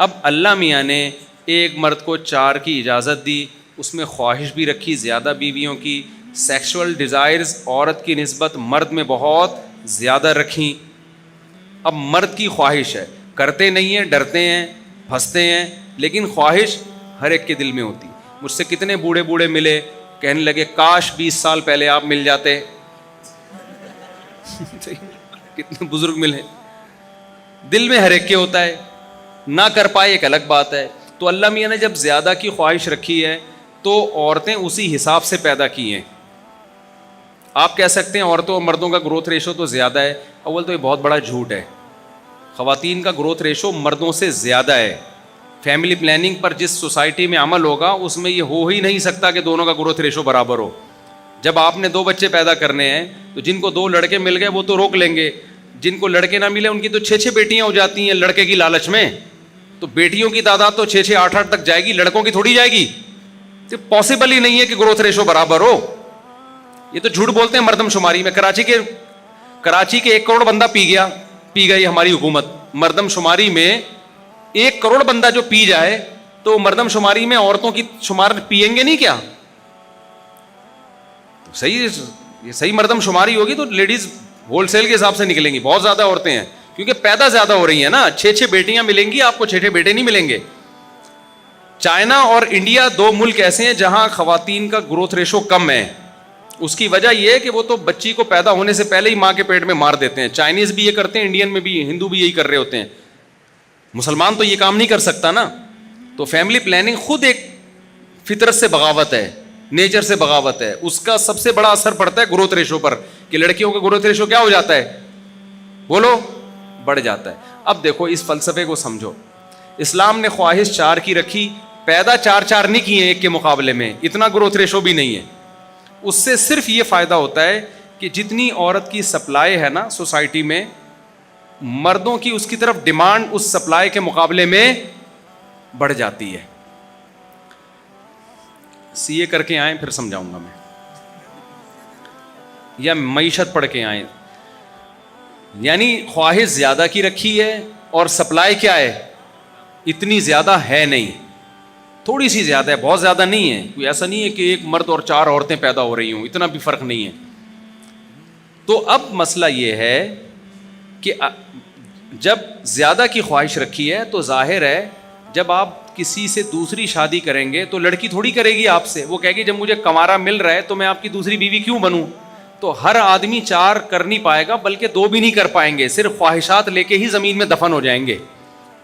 اب اللہ میاں نے ایک مرد کو 4 کی اجازت دی, اس میں خواہش بھی رکھی زیادہ بیویوں کی, سیکشول ڈیزائرز عورت کی نسبت مرد میں بہت زیادہ رکھیں. اب مرد کی خواہش ہے, کرتے نہیں ہیں, ڈرتے ہیں, پھنستے ہیں, لیکن خواہش ہر ایک کے دل میں ہوتی. مجھ سے کتنے بوڑھے بوڑھے ملے, کہنے لگے کاش 20 سال پہلے آپ مل جاتے. کتنے بزرگ ملے, دل میں ہر ایک کے ہوتا ہے, نہ کر پائے ایک الگ بات ہے. تو اللہ میاں نے جب زیادہ کی خواہش رکھی ہے تو عورتیں اسی حساب سے پیدا کی ہیں. آپ کہہ سکتے ہیں عورتوں اور مردوں کا گروتھ ریشو تو زیادہ ہے. اول تو یہ بہت بڑا جھوٹ ہے. خواتین کا گروتھ ریشو مردوں سے زیادہ ہے. فیملی پلاننگ پر جس سوسائٹی میں عمل ہوگا اس میں یہ ہو ہی نہیں سکتا کہ دونوں کا گروتھ ریشو برابر ہو. جب آپ نے 2 بچے پیدا کرنے ہیں تو جن کو 2 لڑکے مل گئے وہ تو روک لیں گے, جن کو لڑکے نہ ملے ان کی تو 6 بیٹیاں ہو جاتی ہیں لڑکے کی لالچ میں. تو بیٹیوں کی تعداد تو 6 8 تک جائے گی, لڑکوں کی تھوڑی جائے گی. تو پاسبل ہی نہیں ہے کہ گروتھ ریشو برابر ہو. یہ تو جھوٹ بولتے ہیں مردم شماری میں. کراچی کے 1 کروڑ بندہ پی گئی ہماری حکومت. مردم شماری میں 1 کروڑ بندہ جو پی جائے تو مردم شماری میں عورتوں کی شمار پیئیں گے نہیں کیا؟ تو صحیح مردم شماری ہوگی تو لیڈیز ہول سیل کے حساب سے نکلیں گی. بہت زیادہ عورتیں ہیں کیونکہ پیدا زیادہ ہو رہی ہیں نا. 6 بیٹیاں ملیں گی آپ کو, 6 بیٹے نہیں ملیں گے. چائنا اور انڈیا 2 ملک ایسے ہیں جہاں خواتین کا گروتھ ریشو کم ہے. اس کی وجہ یہ ہے کہ وہ تو بچی کو پیدا ہونے سے پہلے ہی ماں کے پیٹ میں مار دیتے ہیں. چائنیز بھی یہ کرتے ہیں, انڈین میں بھی, ہندو بھی یہی کر رہے ہوتے ہیں. مسلمان تو یہ کام نہیں کر سکتا نا. تو فیملی پلاننگ خود ایک فطرت سے بغاوت ہے, نیچر سے بغاوت ہے. اس کا سب سے بڑا اثر پڑتا ہے گروتھ ریشو پر کہ لڑکیوں کا گروتھ ریشو کیا ہو جاتا ہے, بولو, بڑھ جاتا ہے. اب دیکھو اس فلسفے کو سمجھو. اسلام نے خواہش 4 کی رکھی, پیدا 4 نہیں کیے ایک کے مقابلے میں, اتنا گروتھ ریشو بھی نہیں ہے. اس سے صرف یہ فائدہ ہوتا ہے کہ جتنی عورت کی سپلائی ہے نا سوسائٹی میں, مردوں کی اس کی طرف ڈیمانڈ اس سپلائی کے مقابلے میں بڑھ جاتی ہے. CA کر کے آئیں پھر سمجھاؤں گا میں, یا معیشت پڑھ کے آئیں. یعنی خواہش زیادہ کی رکھی ہے اور سپلائی کیا ہے, اتنی زیادہ ہے نہیں, تھوڑی سی زیادہ ہے, بہت زیادہ نہیں ہے. کوئی ایسا نہیں ہے کہ ایک مرد اور 4 عورتیں پیدا ہو رہی ہوں, اتنا بھی فرق نہیں ہے. تو اب مسئلہ یہ ہے کہ جب زیادہ کی خواہش رکھی ہے تو ظاہر ہے جب آپ کسی سے دوسری شادی کریں گے تو لڑکی تھوڑی کرے گی آپ سے, وہ کہے گی جب مجھے کنوارا مل رہا ہے تو میں آپ کی دوسری بیوی کیوں بنوں. تو ہر آدمی 4 کر نہیں پائے گا, بلکہ 2 بھی نہیں کر پائیں گے, صرف خواہشات لے کے ہی زمین میں دفن ہو جائیں گے.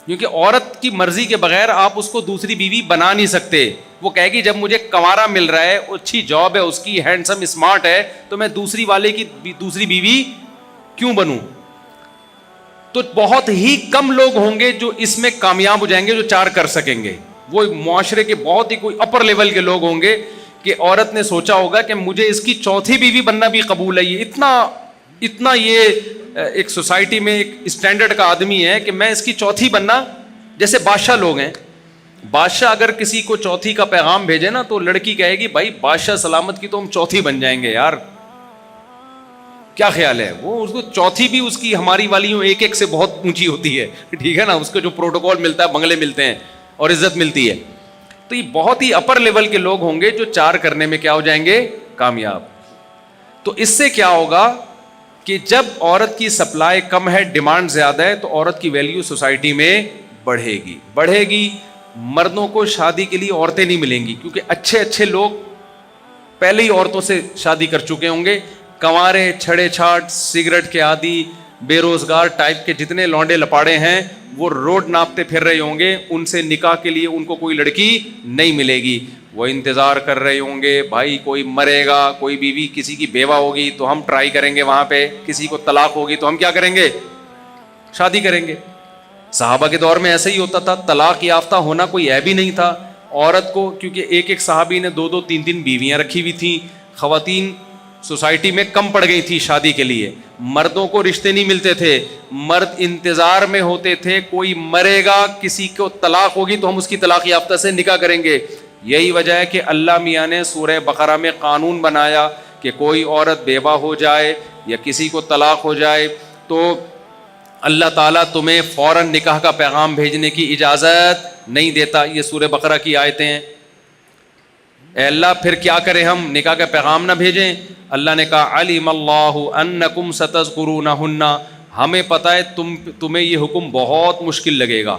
کیونکہ عورت کی مرضی کے بغیر آپ اس کو دوسری بیوی بنا نہیں سکتے. وہ کہے گی جب مجھے کنوارا مل رہا ہے, اچھی جاب ہے اس کی, ہینڈسم اسمارٹ ہے, تو میں دوسری والے کی دوسری بیوی کیوں بنوں. تو بہت ہی کم لوگ ہوں گے جو اس میں کامیاب ہو جائیں گے, جو 4 کر سکیں گے. وہ معاشرے کے بہت ہی کوئی اپر لیول کے لوگ ہوں گے کہ عورت نے سوچا ہوگا کہ مجھے اس کی 4تھی بیوی بننا بھی قبول ہے. یہ اتنا یہ ایک سوسائٹی میں ایک اسٹینڈرڈ کا آدمی ہے کہ میں اس کی 4تھی بننا. جیسے بادشاہ لوگ ہیں, بادشاہ اگر کسی کو 4تھی کا پیغام بھیجے نا تو لڑکی کہے گی بھائی بادشاہ سلامت کی تو ہم 4تھی بن جائیں گے یار, کیا خیال ہے. وہ اس کو 4تھی بھی اس کی ہماری والیوں 1 سے بہت اونچی ہوتی ہے, ٹھیک ہے نا. اس کو جو پروٹوکول ملتا ہے, بنگلے ملتے ہیں اور عزت ملتی ہے. تو یہ بہت ہی اپر لیول کے لوگ ہوں گے جو 4 کرنے میں کیا ہو جائیں گے, کامیاب. تو اس سے کیا ہوگا کہ جب عورت کی سپلائی کم ہے, ڈیمانڈ زیادہ ہے, تو عورت کی ویلیو سوسائٹی میں بڑھے گی. مردوں کو شادی کے لیے عورتیں نہیں ملیں گی کیونکہ اچھے لوگ پہلے ہی عورتوں سے شادی کر چکے ہوں گے. کنوارے, چھڑے چھاٹ, سگریٹ کے عادی, بے روزگار ٹائپ کے جتنے لونڈے لپاڑے ہیں وہ روڈ ناپتے پھر رہے ہوں گے. ان سے نکاح کے لیے ان کو کوئی لڑکی نہیں ملے گی. وہ انتظار کر رہے ہوں گے بھائی کوئی مرے گا, کوئی بیوی کسی کی بیوہ ہوگی تو ہم ٹرائی کریں گے, وہاں پہ کسی کو طلاق ہوگی تو ہم کیا کریں گے, شادی کریں گے. صحابہ کے دور میں ایسا ہی ہوتا تھا. طلاق یافتہ ہونا کوئی عیب ہی نہیں تھا عورت کو, کیونکہ ایک صحابی نے 2 3 بیویاں رکھی ہوئی تھیں. خواتین سوسائٹی میں کم پڑ گئی تھی شادی کے لیے, مردوں کو رشتے نہیں ملتے تھے, مرد انتظار میں ہوتے تھے کوئی مرے گا, کسی کو طلاق ہوگی تو ہم اس کی طلاق یافتہ سے نکاح کریں گے. یہی وجہ ہے کہ اللہ میاں نے سورہ بقرہ میں قانون بنایا کہ کوئی عورت بیوہ ہو جائے یا کسی کو طلاق ہو جائے تو اللہ تعالیٰ تمہیں فوراً نکاح کا پیغام بھیجنے کی اجازت نہیں دیتا. یہ سورہ بقرہ کی آیتیں ہیں. اے اللہ پھر کیا کریں ہم, نکاح کا پیغام نہ بھیجیں؟ اللہ نے کہا علم اللہ انکم ستذکرونہن, ہمیں پتہ ہے تمہیں یہ حکم بہت مشکل لگے گا.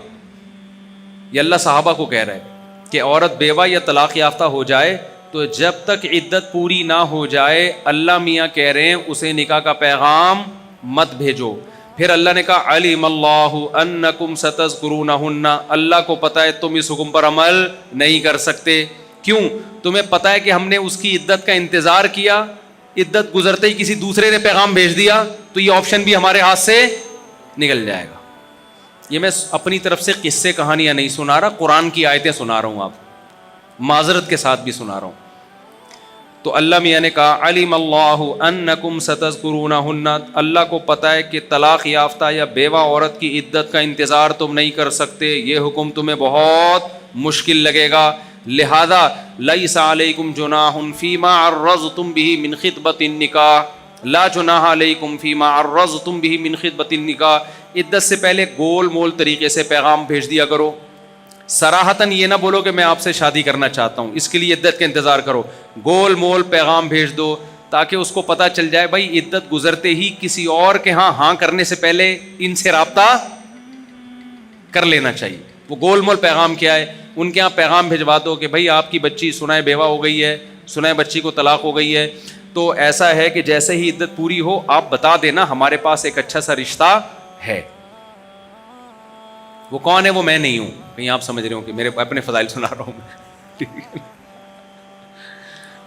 یہ اللہ صحابہ کو کہہ رہا ہے کہ عورت بیوہ یا طلاق یافتہ ہو جائے تو جب تک عدت پوری نہ ہو جائے اللہ میاں کہہ رہے ہیں اسے نکاح کا پیغام مت بھیجو. پھر اللہ نے کہا علم اللہ انکم ستذکرونہن, اللہ کو پتہ ہے تم اس حکم پر عمل نہیں کر سکتے. کیوں؟ تمہیں پتہ ہے کہ ہم نے اس کی عدت کا انتظار کیا, عدت گزرتے ہی کسی دوسرے نے پیغام بھیج دیا تو یہ آپشن بھی ہمارے ہاتھ سے نکل جائے گا. یہ میں اپنی طرف سے قصے کہانیاں نہیں سنا رہا, قرآن کی آیتیں سنا رہا ہوں, آپ معذرت کے ساتھ بھی سنا رہا ہوں. تو اللہ میاں نے کہا علم اللہ انکم ستذکرونہن, اللہ کو پتہ ہے کہ طلاق یافتہ یا بیوہ عورت کی عدت کا انتظار تم نہیں کر سکتے, یہ حکم تمہیں بہت مشکل لگے گا. لہذا لیس علیکم جناح فیما عرضتم به من خطبۃ النکاح, لا جناح علیکم فیما عرضتم به من خطبۃ النکاح, عدت سے پہلے گول مول طریقے سے پیغام بھیج دیا کرو. صراحتاً یہ نہ بولو کہ میں آپ سے شادی کرنا چاہتا ہوں, اس کے لیے عدت کا انتظار کرو. گول مول پیغام بھیج دو تاکہ اس کو پتہ چل جائے بھائی عدت گزرتے ہی کسی اور کے ہاں کرنے سے پہلے ان سے رابطہ کر لینا چاہیے. وہ گول مول پیغام کیا ہے, ان کے ہاں پیغام بھجوا دو کہ بھائی آپ کی بچی سنائے بیوہ ہو گئی ہے, سنائے بچی کو طلاق ہو گئی ہے, تو ایسا ہے کہ جیسے ہی عدت پوری ہو آپ بتا دینا ہمارے پاس ایک اچھا سا رشتہ ہے. وہ کون ہے؟ وہ میں نہیں ہوں, کہیں آپ سمجھ رہے ہو کہ میرے اپنے فضائل سنا رہا ہوں میں.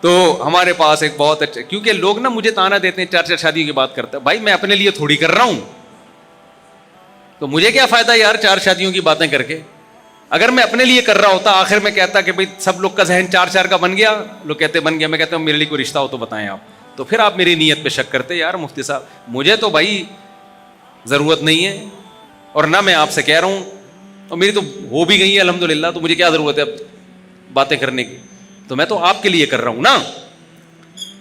تو ہمارے پاس ایک بہت اچھا, کیونکہ لوگ نا مجھے تانا دیتے ہیں 4 شادیوں کی بات کرتے ہیں. بھائی میں اپنے لیے تھوڑی کر رہا ہوں, تو مجھے کیا فائدہ یار 4 شادیوں کی باتیں کر کے. اگر میں اپنے لیے کر رہا ہوتا آخر میں کہتا کہ بھائی سب لوگ کا ذہن 4 کا بن گیا, لوگ کہتے بن گیا, میں کہتا ہوں میرے لیے کوئی رشتہ ہو تو بتائیں آپ, تو پھر آپ میری نیت پہ شک کرتے یار مفتی صاحب مجھے تو بھائی ضرورت نہیں ہے اور نہ میں آپ سے کہہ رہا ہوں, اور میری تو ہو بھی گئی ہے الحمدللہ, تو مجھے کیا ضرورت ہے اب باتیں کرنے کی. تو میں تو آپ کے لیے کر رہا ہوں نا.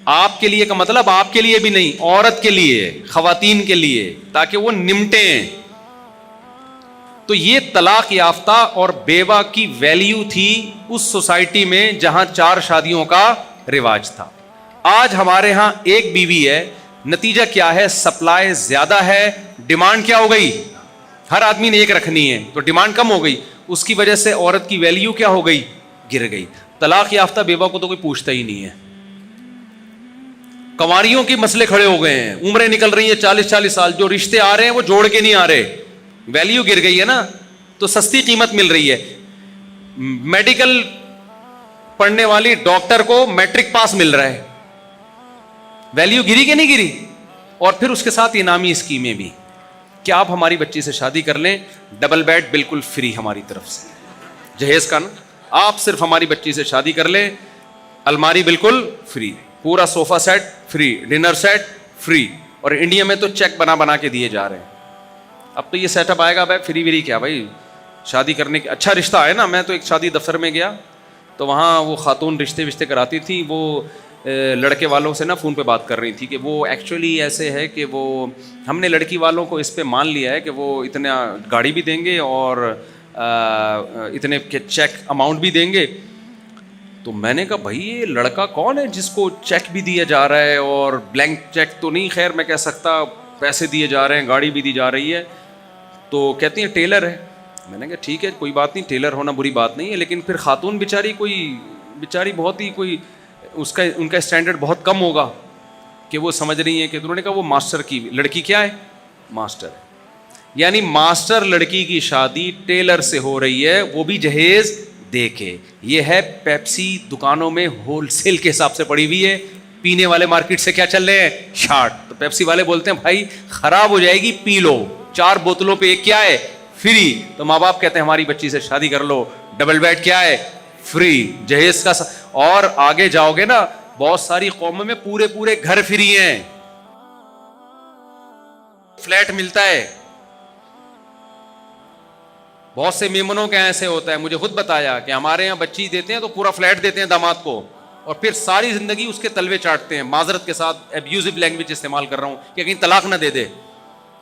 آپ کے لیے کا مطلب آپ کے لیے بھی نہیں, عورت کے لیے, خواتین کے لیے, تاکہ وہ نمٹیں. تو یہ طلاق یافتہ اور بیوہ کی ویلیو تھی اس سوسائٹی میں جہاں 4 شادیوں کا رواج تھا. آج ہمارے ہاں ایک بیوی ہے, نتیجہ کیا ہے؟ سپلائی زیادہ ہے, ڈیمانڈ کیا ہو گئی؟ ہر آدمی نے ایک رکھنی ہے, تو ڈیمانڈ کم ہو گئی, اس کی وجہ سے عورت کی ویلیو کیا ہو گئی؟ گر گئی. طلاق یافتہ بیوہ کو تو کوئی پوچھتا ہی نہیں ہے. کنواریوں کے مسئلے کھڑے ہو گئے ہیں, عمریں نکل رہی ہیں 40 سال, جو رشتے آ رہے ہیں وہ جوڑ کے نہیں آ رہے, ویلیو گر گئی ہے نا, تو سستی قیمت مل رہی ہے. میڈیکل پڑھنے والی ڈاکٹر کو میٹرک پاس مل رہا ہے, ویلیو گری کہ نہیں گری؟ اور پھر اس کے ساتھ انعامی اسکیمیں بھی کہ آپ ہماری بچی سے شادی کر لیں, ڈبل بیڈ بالکل فری ہماری طرف سے, جہیز کا نا, آپ صرف ہماری بچی سے شادی کر لیں, الماری بالکل فری, پورا sofa set free, dinner set free. اور انڈیا میں تو چیک بنا کے دیے جا رہے ہیں. اب تو یہ سیٹ اپ آئے گا بھائی فری وری کیا بھائی, شادی کرنے کے اچھا رشتہ ہے نا. میں تو ایک شادی دفتر میں گیا تو وہاں وہ خاتون رشتے کراتی تھی, وہ لڑکے والوں سے نا فون پہ بات کر رہی تھی کہ وہ ایکچولی ایسے ہے کہ وہ ہم نے لڑکی والوں کو اس پہ مان لیا ہے کہ وہ اتنا گاڑی بھی دیں گے اور اتنے چیک اماؤنٹ بھی دیں گے. تو میں نے کہا بھائی یہ لڑکا کون ہے جس کو چیک بھی دیا جا رہا ہے, اور بلینک چیک تو نہیں خیر میں کہہ سکتا, پیسے دیے جا رہے ہیں, گاڑی بھی دی جا رہی ہے. تو کہتی ہیں ٹیلر ہے. میں نے کہا ٹھیک ہے کوئی بات نہیں, ٹیلر ہونا بری بات نہیں ہے, لیکن پھر خاتون بیچاری بہت ہی کوئی ان کا اسٹینڈرڈ بہت کم ہوگا کہ وہ سمجھ رہی ہیں کہ انہوں نے کہا وہ ماسٹر کی لڑکی کیا ہے, ماسٹر ہے. یعنی ماسٹر لڑکی کی شادی ٹیلر سے ہو رہی ہے, وہ بھی جہیز دے کے. یہ ہے پیپسی دکانوں میں ہول سیل کے حساب سے پڑی ہوئی ہے, پینے والے مارکیٹ سے کیا چل رہے ہیں, شارٹ. تو پیپسی والے بولتے ہیں بھائی خراب ہو جائے گی پی لو, 4 بوتلوں پہ ایک کیا ہے, فری. تو ماں باپ کہتے ہیں ہماری بچی سے شادی کر لو, ڈبل بیڈ کیا ہے, فری, جہیز کا اور آگے جاؤ گے نا بہت ساری قوموں میں پورے گھر فری ہیں, فلیٹ ملتا ہے. بہت سے میمنوں کے ایسے ہوتا ہے, مجھے خود بتایا کہ ہمارے یہاں بچی دیتے ہیں تو پورا فلیٹ دیتے ہیں داماد کو, اور پھر ساری زندگی اس کے تلوے چاٹتے ہیں. معذرت کے ساتھ ابیوزو لینگویج استعمال کر رہا ہوں کہ کہیں طلاق نہ دے دے.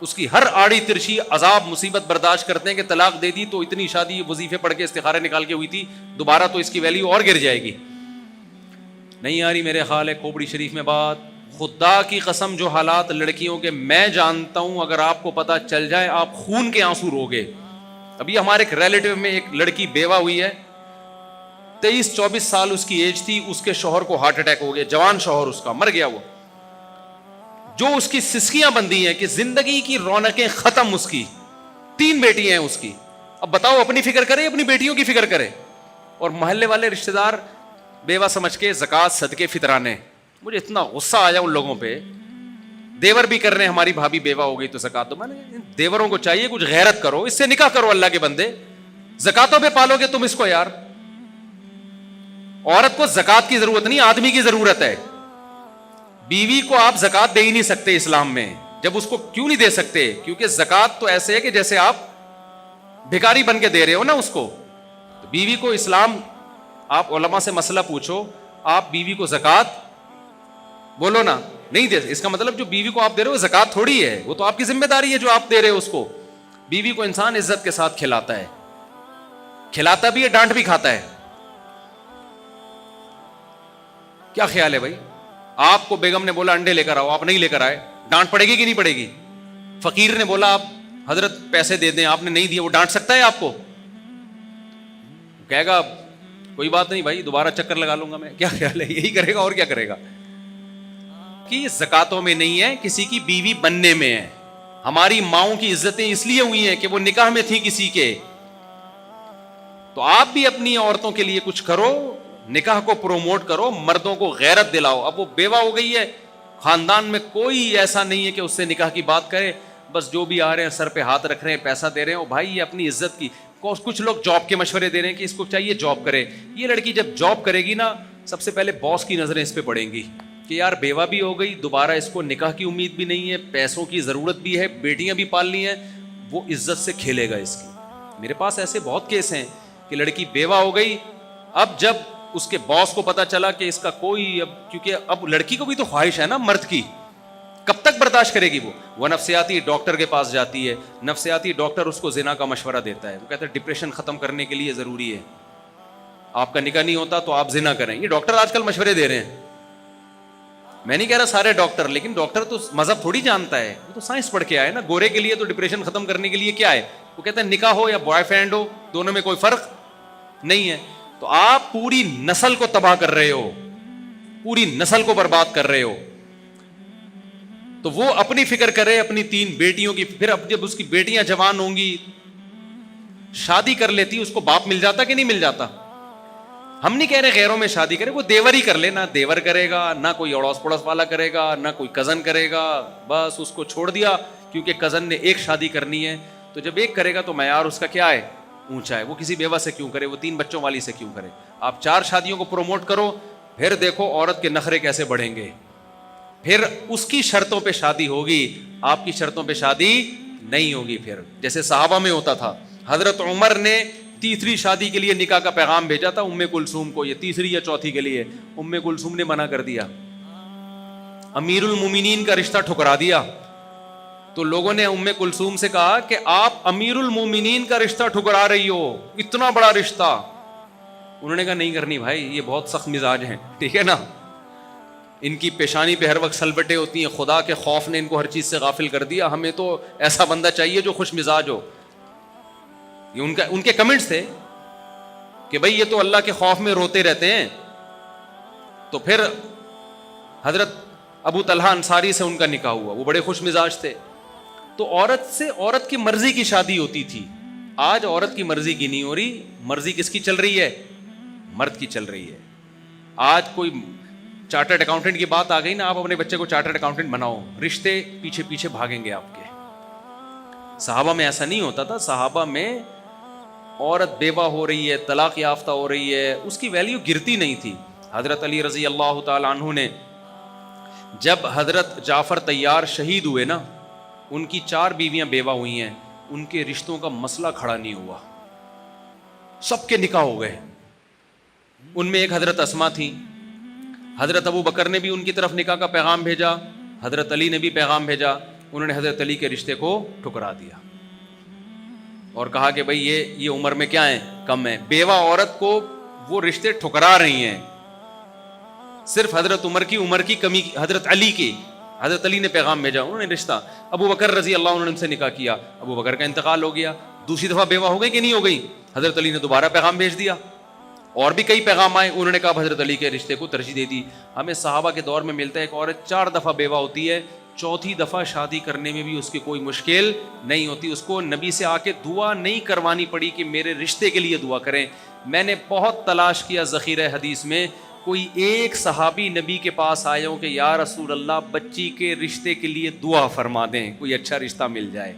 اس کی ہر آڑی ترچھی عذاب مصیبت برداشت کرتے ہیں کہ طلاق دے دی تو اتنی شادی وظیفے پڑھ کے استخارے نکال کے ہوئی تھی, دوبارہ تو اس کی ویلیو اور گر جائے گی. نہیں آ رہی میرے خیال ہے کھوپڑی شریف میں بات. خدا کی قسم جو حالات لڑکیوں کے میں جانتا ہوں, اگر آپ کو پتہ چل جائے آپ خون کے آنسو روگے. ابھی ہمارے ایک ریلیٹیو میں ایک لڑکی بیوہ ہوئی ہے, 23-24 سال اس کی ایج تھی, اس کے شوہر کو ہارٹ اٹیک ہو گیا, جوان شوہر اس کا مر گیا. وہ جو اس کی سسکیاں بندی ہیں کہ زندگی کی رونقیں ختم, اس کی 3 بیٹی ہیں اس کی. اب بتاؤ اپنی فکر کرے اپنی بیٹیوں کی فکر کرے, اور محلے والے رشتہ دار بیوہ سمجھ کے زکوٰۃ صدقے فطرانے. مجھے اتنا غصہ آیا ان لوگوں پہ. دیور بھی کر رہے ہیں, ہماری بھابھی بیوہ ہو گئی تو زکوٰۃ دو. میں نے دیوروں کو چاہیے کچھ غیرت کرو, اس سے نکاح کرو اللہ کے بندے. زکاتوں پہ پالو گے تم اس کو یار. عورت کو زکات کی ضرورت نہیں, آدمی کی ضرورت ہے. بیوی کو آپ زکات دے ہی نہیں سکتے اسلام میں. جب اس کو کیوں نہیں دے سکتے؟ کیونکہ زکات تو ایسے ہے کہ جیسے آپ بھکاری بن کے دے رہے ہو نا اس کو. تو بیوی کو اسلام, آپ علماء سے مسئلہ پوچھو, آپ بیوی کو زکات بولو نا نہیں دے, اس کا مطلب جو بیوی کو آپ دے رہے ہو زکات تھوڑی ہے, وہ تو آپ کی ذمہ داری ہے جو آپ دے رہے ہو اس کو. بیوی کو انسان عزت کے ساتھ کھلاتا ہے, کھلاتا بھی ہے ڈانٹ بھی کھاتا ہے. کیا خیال ہے بھائی؟ آپ کو بیگم نے بولا انڈے لے کر آؤ, آپ نہیں لے کر آئے, ڈانٹ پڑے گی کہ نہیں پڑے گی؟ فقیر نے بولا آپ حضرت پیسے دے دیں, آپ نے نہیں دیے, وہ ڈانٹ سکتا ہے آپ کو؟ کہے گا کوئی بات نہیں بھائی دوبارہ چکر لگا لوں گا میں. کیا خیال ہے؟ یہی کرے گا اور کیا کرے گا. کہ زکاتوں میں نہیں ہے, کسی کی بیوی بننے میں ہے. ہماری ماؤں کی عزتیں اس لیے ہوئی ہیں کہ وہ نکاح میں تھی کسی کے. تو آپ بھی اپنی عورتوں کے لیے کچھ کرو, نکاح کو پروموٹ کرو, مردوں کو غیرت دلاؤ. اب وہ بیوہ ہو گئی ہے, خاندان میں کوئی ایسا نہیں ہے کہ اس سے نکاح کی بات کرے. بس جو بھی آ رہے ہیں سر پہ ہاتھ رکھ رہے ہیں, پیسہ دے رہے ہیں, بھائی یہ اپنی عزت کی. کچھ لوگ جاب کے مشورے دے رہے ہیں کہ اس کو چاہیے جاب کرے. یہ لڑکی جب جاب کرے گی نا, سب سے پہلے باس کی نظریں اس پہ پڑیں گی کہ یار بیوہ بھی ہو گئی, دوبارہ اس کو نکاح کی امید بھی نہیں ہے, پیسوں کی ضرورت بھی ہے, بیٹیاں بھی پالنی ہیں, وہ عزت سے کھیلے گا اس کی. میرے پاس ایسے بہت کیس ہیں کہ لڑکی بیوہ ہو گئی, اب جب اس کے باس کو پتا چلا کہ اس کا کوئی, اب کیونکہ اب لڑکی کو بھی تو خواہش ہے نا مرد کی, کب تک برداشت کرے گی وہ نفسیاتی ڈاکٹر کے پاس جاتی ہے. نفسیاتی ڈاکٹر اس کو زنا کا مشورہ دیتا ہے, وہ کہتا ہے ڈپریشن ختم کرنے کے لیے ضروری ہے, آپ کا نکاح نہیں ہوتا تو آپ زنا کریں. یہ ڈاکٹر آج کل مشورے دے رہے ہیں. میں نہیں کہہ رہا سارے ڈاکٹر, لیکن ڈاکٹر تو مذہب تھوڑی جانتا ہے, وہ تو سائنس پڑھ کے آئے نا. گورے کے لیے تو ڈپریشن ختم کرنے کے لیے کیا ہے, وہ کہتے ہیں نکاح ہو یا بوائے فرینڈ ہو, دونوں میں کوئی فرق نہیں ہے. تو آپ پوری نسل کو تباہ کر رہے ہو, پوری نسل کو برباد کر رہے ہو. تو وہ اپنی فکر کرے, اپنی 3 بیٹیوں کی. پھر اب جب اس کی بیٹیاں جوان ہوں گی, شادی کر لیتی, اس کو باپ مل جاتا کہ نہیں مل جاتا؟ ہم نہیں کہہ رہے غیروں میں شادی کرے, وہ دیور ہی کر لے. نہ دیور کرے گا, نہ کوئی اڑوس پڑوس والا کرے گا, نہ کوئی کزن کرے گا, بس اس کو چھوڑ دیا کیونکہ کزن نے ایک شادی کرنی ہے. تو جب ایک کرے گا تو معیار اس کا کیا ہے, اونچا ہے. وہ کسی بیوہ سے کیوں کرے, وہ 3 بچوں والی سے کیوں کرے؟ آپ 4 شادیوں کو پروموٹ کرو, پھر دیکھو عورت کے نخرے کیسے بڑھیں گے. پھر اس کی شرطوں پہ شادی ہوگی, آپ کی شرطوں پہ شادی نہیں ہوگی. پھر جیسے صحابہ میں ہوتا تھا, حضرت عمر نے تیسری شادی کے لیے نکاح کا پیغام بھیجا تھا ام کلثوم کو, یہ تیسری یا چوتھی کے لیے. ام کلثوم نے منع کر دیا, امیر المومنین کا رشتہ ٹھکرا دیا. تو لوگوں نے ام کلثوم سے کہا کہ آپ امیر المومنین کا رشتہ ٹھکرا رہی ہو, اتنا بڑا رشتہ. انہوں نے کہا نہیں کرنی بھائی, یہ بہت سخت مزاج ہیں, ٹھیک ہے نا, ان کی پیشانی پہ ہر وقت سلبٹیں ہوتی ہیں, خدا کے خوف نے ان کو ہر چیز سے غافل کر دیا, ہمیں تو ایسا بندہ چاہیے جو خوش مزاج ہو. یہ ان کے کمنٹس تھے کہ بھئی یہ تو اللہ کے خوف میں روتے رہتے ہیں. تو پھر حضرت ابو طلحہ انصاری سے ان کا نکاح ہوا, وہ بڑے خوش مزاج تھے. تو عورت کی مرضی کی شادی ہوتی تھی. آج عورت کی مرضی کی نہیں ہو رہی, مرضی کس کی چل رہی ہے, مرد کی چل رہی ہے. آج کوئی چارٹرڈ اکاؤنٹنٹ کی بات آ گئی نا, آپ اپنے بچے کو چارٹرڈ اکاؤنٹنٹ بناؤ, رشتے پیچھے پیچھے بھاگیں گے آپ کے. صحابہ میں ایسا نہیں ہوتا تھا. صحابہ میں عورت بیوہ ہو رہی ہے, طلاق یافتہ ہو رہی ہے, اس کی ویلیو گرتی نہیں تھی. حضرت علی رضی اللہ تعالیٰ عنہ نے جب حضرت جعفر طیار شہید ہوئے نا, ان کی 4 بیویاں بیوہ ہوئی ہیں, ان کے رشتوں کا مسئلہ کھڑا نہیں ہوا, سب کے نکاح ہو گئے. ان میں ایک حضرت اسما تھی. حضرت ابو بکر نے بھی ان کی طرف نکاح کا پیغام بھیجا, حضرت علی نے بھی پیغام بھیجا. انہوں نے حضرت علی کے رشتے کو ٹھکرا دیا اور کہا کہ بھائی یہ عمر میں کیا ہیں, کم ہیں. بیوہ عورت کو وہ رشتے ٹھکرا رہی ہیں صرف حضرت عمر کی عمر کی کمی, حضرت علی نے پیغام بھیجا, انہوں نے رشتہ. ابو بکر رضی اللہ عنہ نے ان سے نکاح کیا, ابو بکر کا انتقال ہو گیا, دوسری دفعہ بیوہ ہو گئی کہ نہیں ہو گئی, حضرت علی نے دوبارہ پیغام بھیج دیا, اور بھی کئی پیغام آئے, انہوں نے کہا حضرت علی کے رشتے کو ترجیح دے دی. ہمیں صحابہ کے دور میں ملتا ہے ایک عورت 4 دفعہ بیوہ ہوتی ہے, چوتھی دفعہ شادی کرنے میں بھی اس کی کوئی مشکل نہیں ہوتی, اس کو نبی سے آ کے دعا نہیں کروانی پڑی کہ میرے رشتے کے لیے دعا کریں. میں نے بہت تلاش کیا ذخیرہ حدیث میں, کوئی ایک صحابی نبی کے پاس آئے ہوں کہ یا رسول اللہ بچی کے رشتے کے لیے دعا فرما دیں, کوئی اچھا رشتہ مل جائے.